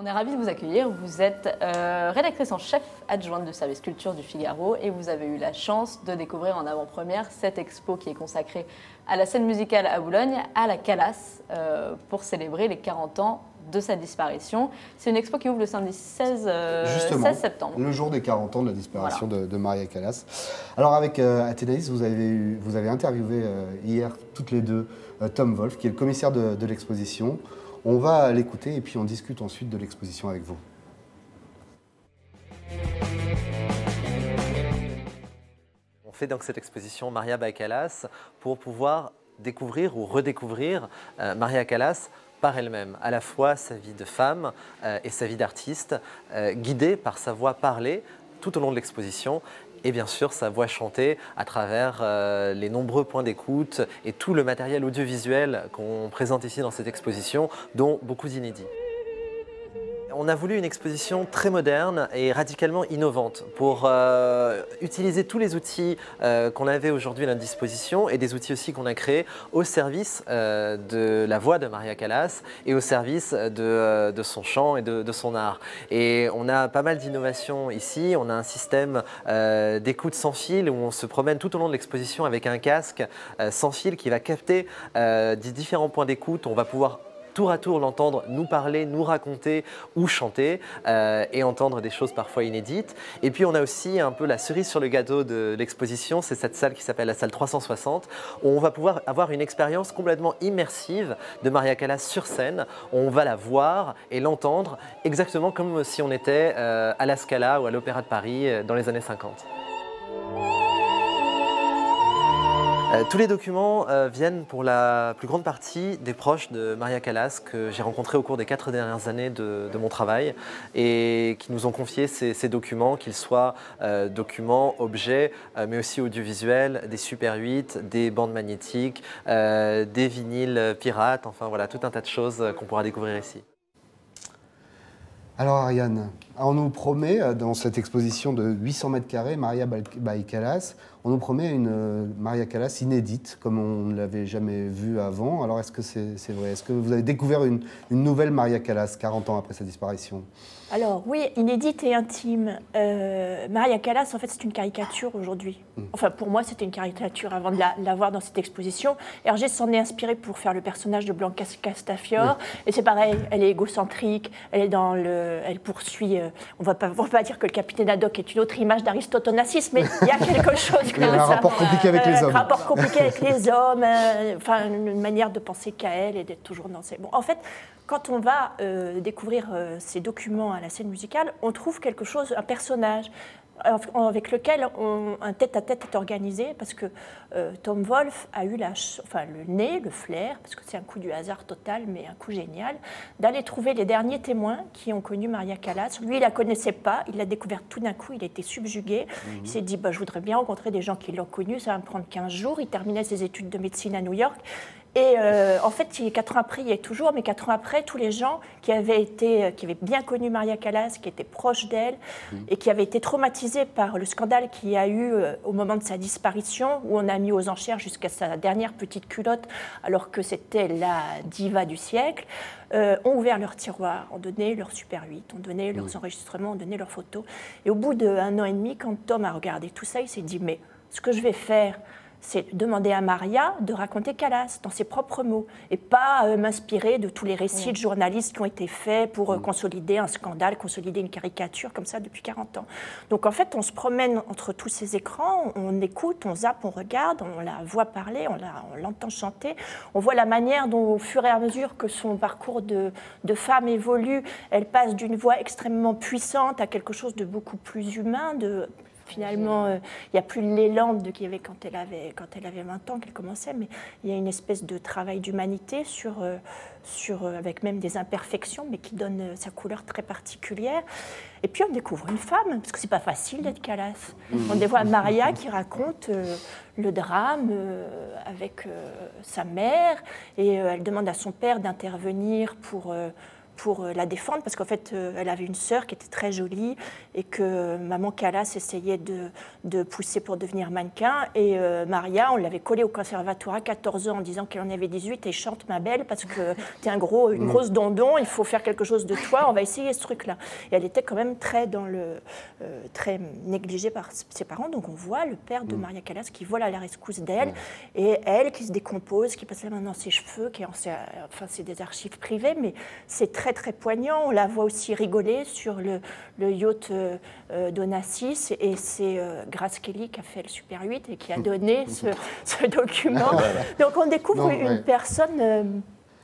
On est ravis de vous accueillir. Vous êtes rédactrice en chef adjointe du service culture du Figaro et vous avez eu la chance de découvrir en avant-première cette expo qui est consacrée à la scène musicale à Boulogne, à la Calas, pour célébrer les 40 ans de sa disparition. C'est une expo qui ouvre le samedi 16 septembre. Le jour des 40 ans de la disparition de Maria Callas. Alors avec Athénaïs, vous avez interviewé hier toutes les deux Tom Wolf, qui est le commissaire de l'exposition. On va l'écouter et puis on discute ensuite de l'exposition avec vous. On fait donc cette exposition Maria by Callas pour pouvoir découvrir ou redécouvrir Maria Callas par elle-même, à la fois sa vie de femme et sa vie d'artiste, guidée par sa voix parlée tout au long de l'exposition et bien sûr sa voix chantée à travers les nombreux points d'écoute et tout le matériel audiovisuel qu'on présente ici dans cette exposition, dont beaucoup d'inédits. On a voulu une exposition très moderne et radicalement innovante pour utiliser tous les outils qu'on avait aujourd'hui à notre disposition et des outils aussi qu'on a créés au service de la voix de Maria Callas et au service de son chant et de son art. Et on a pas mal d'innovations ici. On a un système d'écoute sans fil où on se promène tout au long de l'exposition avec un casque sans fil qui va capter différents points d'écoute. On va pouvoir tour à tour l'entendre nous parler, nous raconter ou chanter et entendre des choses parfois inédites. Et puis on a aussi un peu la cerise sur le gâteau de l'exposition, c'est cette salle qui s'appelle la salle 360, où on va pouvoir avoir une expérience complètement immersive de Maria Callas sur scène. On va la voir et l'entendre exactement comme si on était à la Scala ou à l'Opéra de Paris dans les années 50. Tous les documents viennent pour la plus grande partie des proches de Maria Callas que j'ai rencontrés au cours des 4 dernières années de mon travail et qui nous ont confié ces documents, qu'ils soient documents, objets, mais aussi audiovisuels, des Super 8, des bandes magnétiques, des vinyles pirates, enfin voilà, tout un tas de choses qu'on pourra découvrir ici. Alors Ariane, on nous promet dans cette exposition de 800 mètres carrés, Maria by Callas, on nous promet une Maria Callas inédite, comme on ne l'avait jamais vue avant. Alors est-ce que c'est vrai? Est-ce que vous avez découvert une nouvelle Maria Callas 40 ans après sa disparition? Alors oui, inédite et intime. Maria Callas, en fait, c'est une caricature aujourd'hui. Enfin, pour moi, c'était une caricature avant de la voir dans cette exposition. Hergé s'en est inspiré pour faire le personnage de Blanca Castafiore. Oui. Et c'est pareil, elle est égocentrique, elle poursuit... on ne va pas dire que le capitaine Haddock est une autre image d'Aristote Onassis, mais il y a quelque chose comme ça. Il y a un rapport compliqué avec les hommes. Un rapport compliqué avec les hommes, enfin, une manière de penser qu'à elle et d'être toujours dans ses... Bon, en fait, quand on va découvrir ces documents à la scène musicale, on trouve quelque chose, un personnage avec lequel un tête-à-tête est organisé, parce que Tom Wolf a eu le nez, le flair, parce que c'est un coup du hasard total, mais un coup génial, d'aller trouver les derniers témoins qui ont connu Maria Callas. Lui, il ne la connaissait pas, il l'a découverte tout d'un coup, il a été subjugué. Il s'est dit, je voudrais bien rencontrer des gens qui l'ont connue, ça va me prendre 15 jours. Il terminait ses études de médecine à New York. Et en fait, 4 ans après, il y est toujours, mais 4 ans après, tous les gens qui avaient bien connu Maria Callas, qui étaient proches d'elle et qui avaient été traumatisés par le scandale qu'il y a eu au moment de sa disparition, où on a mis aux enchères jusqu'à sa dernière petite culotte, alors que c'était la diva du siècle, ont ouvert leurs tiroirs, ont donné leurs Super 8, ont donné leurs enregistrements, ont donné leurs photos. Et au bout d'1 an et demi, quand Tom a regardé tout ça, il s'est dit, mais ce que je vais faire, c'est demander à Maria de raconter Callas dans ses propres mots et pas m'inspirer de tous les récits de journalistes qui ont été faits pour consolider un scandale, consolider une caricature comme ça depuis 40 ans. Donc en fait, on se promène entre tous ces écrans, on écoute, on zappe, on regarde, on la voit parler, on l'entend chanter, on voit la manière dont au fur et à mesure que son parcours de femme évolue, elle passe d'une voix extrêmement puissante à quelque chose de beaucoup plus humain, Finalement, il n'y a plus l'élan qu'il y avait quand elle avait 20 ans, qu'elle commençait, mais il y a une espèce de travail d'humanité avec même des imperfections, mais qui donne sa couleur très particulière. Et puis on découvre une femme, parce que c'est pas facile d'être Callas. On dévoile Maria qui raconte le drame avec sa mère, et elle demande à son père d'intervenir pour pour la défendre, parce qu'en fait, elle avait une sœur qui était très jolie et que maman Callas essayait de pousser pour devenir mannequin. Et Maria, on l'avait collée au conservatoire à 14 ans en disant qu'elle en avait 18 et chante ma belle parce que t'es une grosse dondon, il faut faire quelque chose de toi, on va essayer ce truc-là. Et elle était quand même très très négligée par ses parents, donc on voit le père de Maria Callas qui vole à la rescousse d'elle et elle qui se décompose, qui passe la main dans ses cheveux, enfin c'est des archives privées, mais c'est très très poignant. On la voit aussi rigoler sur le yacht d'Onassis et c'est Grace Kelly qui a fait le Super 8 et qui a donné ce document. Donc on découvre une personne...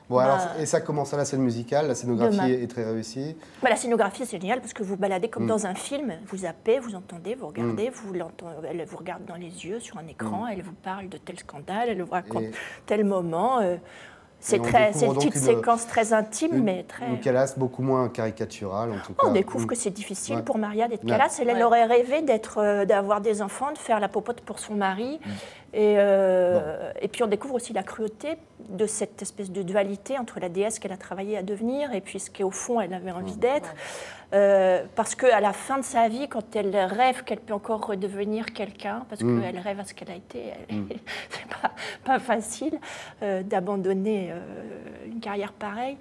Bon, alors, et ça commence à la scène musicale, la scénographie est très réussie. La scénographie, c'est génial parce que vous baladez comme dans un film, vous zappez, vous entendez, vous regardez, elle vous regarde dans les yeux sur un écran, elle vous parle de tel scandale, elle vous raconte tel moment. C'est une petite séquence très intime, mais très... Une Callas beaucoup moins caricaturale, en tout cas. On découvre que c'est difficile pour Maria d'être Callas. Elle aurait rêvé d'avoir des enfants, de faire la popote pour son mari. Et puis on découvre aussi la cruauté de cette espèce de dualité entre la déesse qu'elle a travaillé à devenir et puis ce qu'au fond elle avait envie d'être. Parce qu'à la fin de sa vie, quand elle rêve qu'elle peut encore redevenir quelqu'un, parce qu'elle rêve à ce qu'elle a été, c'est pas facile d'abandonner une carrière pareille.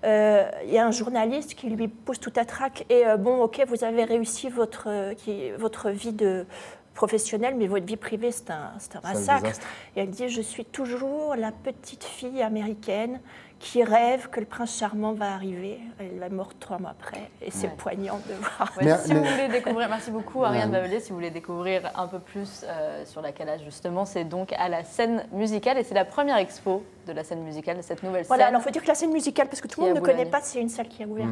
Il y a un journaliste qui lui pose tout à trac et bon, ok, vous avez réussi votre vie de professionnelle, mais votre vie privée, c'est un massacre. Et elle dit, je suis toujours la petite fille américaine qui rêve que le prince charmant va arriver. Elle est morte 3 mois après, et c'est poignant de voir. Si vous voulez découvrir, merci beaucoup Ariane Bavelé, si vous voulez découvrir un peu plus sur la Callas, justement, c'est donc à la scène musicale, et c'est la première expo de la scène musicale, de cette nouvelle scène. Voilà, alors il faut dire que la scène musicale, parce que tout le monde ne connaît pas, c'est une salle qui a ouvert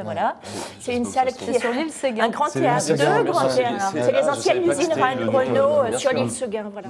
voilà. C'est une salle qui est sur l'île Séguin. Un grand théâtre, 2 grands théâtres. C'est les anciennes usines Renault sur l'île Séguin, voilà.